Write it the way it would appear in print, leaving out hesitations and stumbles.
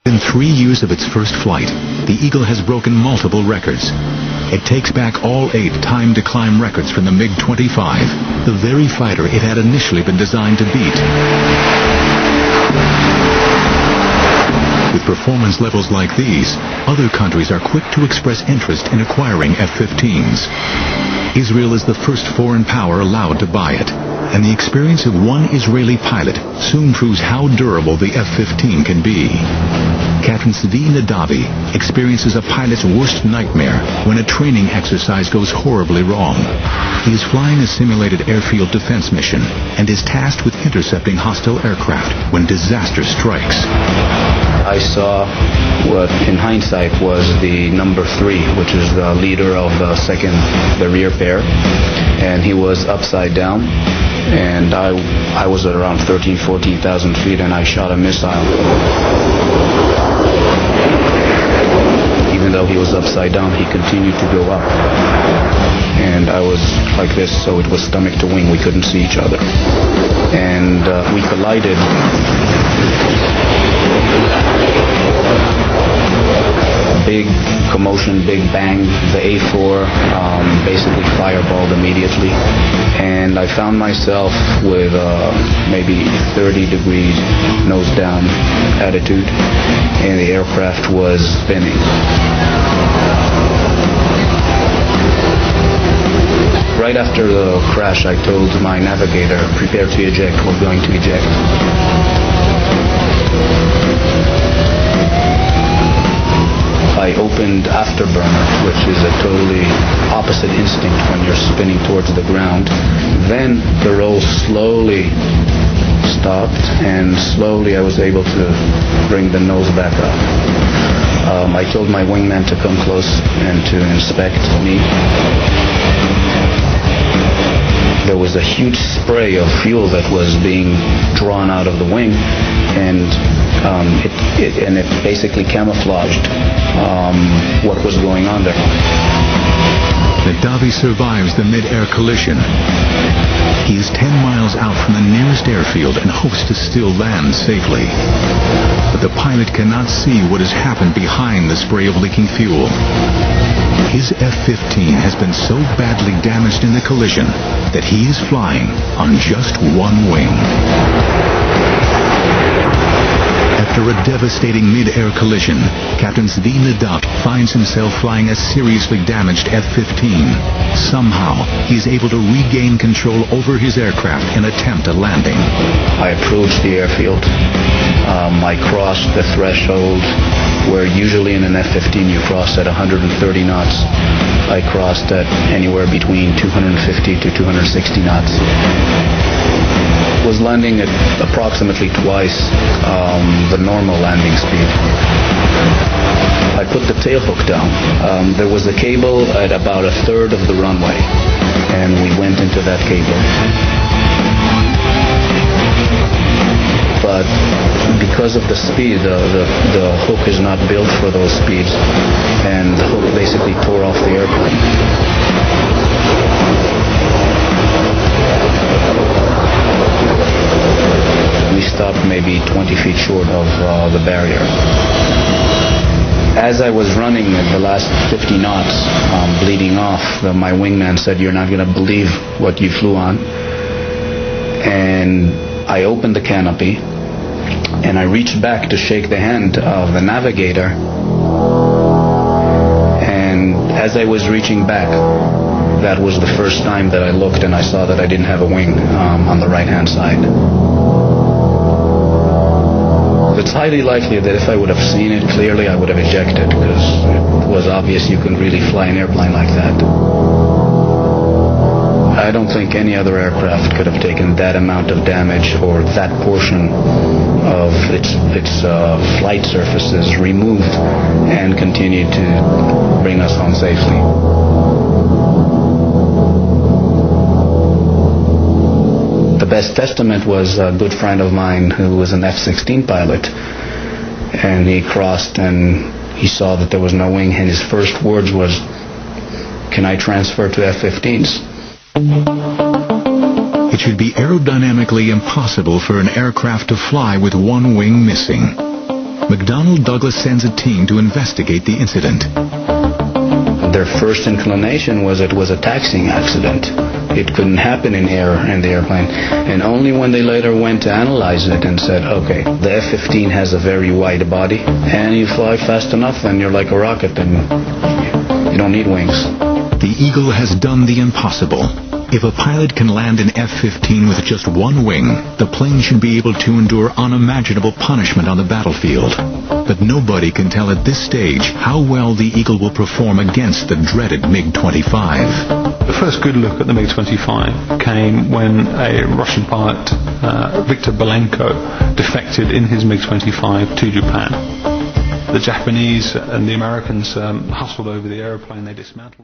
In 3 years of its first flight, the Eagle has broken multiple records. It takes back all 8 time-to-climb records from the MiG-25, the very fighter it had initially been designed to beat. With performance levels like these, other countries are quick to express interest in acquiring F-15s. Israel is the first foreign power allowed to buy it, and the experience of one Israeli pilot soon proves how durable the F-15 can be. Captain Zvi Nadavi experiences a pilot's worst nightmare when a training exercise goes horribly wrong. He is flying a simulated airfield defense mission and is tasked with intercepting hostile aircraft when disaster strikes. I saw what in hindsight was the number 3, which is the leader of the rear pair, and he was upside down, and I was at around 14,000 feet, and I shot a missile. Even though he was upside down, he continued to go up, and I was like this, so it was stomach to wing. We couldn't see each other, and we collided. Big commotion, big bang. The A4 basically fireballed immediately, and I found myself with maybe 30 degrees nose down attitude, and the aircraft was spinning. Right after the crash, I told my navigator, prepare to eject, we're going to eject. I opened afterburner, which is a totally opposite instinct when you're spinning towards the ground. Then the roll slowly stopped, and slowly I was able to bring the nose back up. I told my wingman to come close and to inspect me. There was a huge spray of fuel that was being drawn out of the wing, and it basically camouflaged what was going on there. Nadavi survives the mid-air collision. He is 10 miles out from the nearest airfield and hopes to still land safely. But the pilot cannot see what has happened behind the spray of leaking fuel. His F-15 has been so badly damaged in the collision that he is flying on just one wing. After a devastating mid-air collision, Captain Zvi Nadavi finds himself flying a seriously damaged F-15. Somehow, he is able to regain control over his aircraft and attempt a landing. I approached the airfield. I crossed the threshold where usually in an F-15 you cross at 130 knots. I crossed at anywhere between 250 to 260 knots. Was landing at approximately twice the normal landing speed. I put the tail hook down. There was a cable at about 1/3 of the runway, and we went into that cable. But because of the speed, the hook is not built for those speeds, and the hook basically tore off the airplane. We stopped maybe 20 feet short of the barrier. As I was running at the last 50 knots, bleeding off, my wingman said, "You're not going to believe what you flew on." And I opened the canopy, and I reached back to shake the hand of the navigator. And as I was reaching back, that was the first time that I looked and I saw that I didn't have a wing on the right-hand side. It's highly likely that if I would have seen it clearly, I would have ejected, because it was obvious you couldn't really fly an airplane like that. I don't think any other aircraft could have taken that amount of damage, or that portion of its flight surfaces removed and continued to bring us home safely. The best testament was a good friend of mine who was an F-16 pilot, and he crossed and he saw that there was no wing, and his first words was, "Can I transfer to F-15s?" It should be aerodynamically impossible for an aircraft to fly with one wing missing. McDonnell Douglas sends a team to investigate the incident. Their first inclination was it was a taxiing accident. It couldn't happen in the airplane. And only when they later went to analyze it and said, okay, the F-15 has a very wide body, and you fly fast enough and you're like a rocket and you don't need wings. The Eagle has done the impossible. If a pilot can land an F-15 with just one wing, the plane should be able to endure unimaginable punishment on the battlefield. But nobody can tell at this stage how well the Eagle will perform against the dreaded MiG-25. The first good look at the MiG-25 came when a Russian pilot, Viktor Belenko, defected in his MiG-25 to Japan. The Japanese and the Americans hustled over the airplane, they dismantled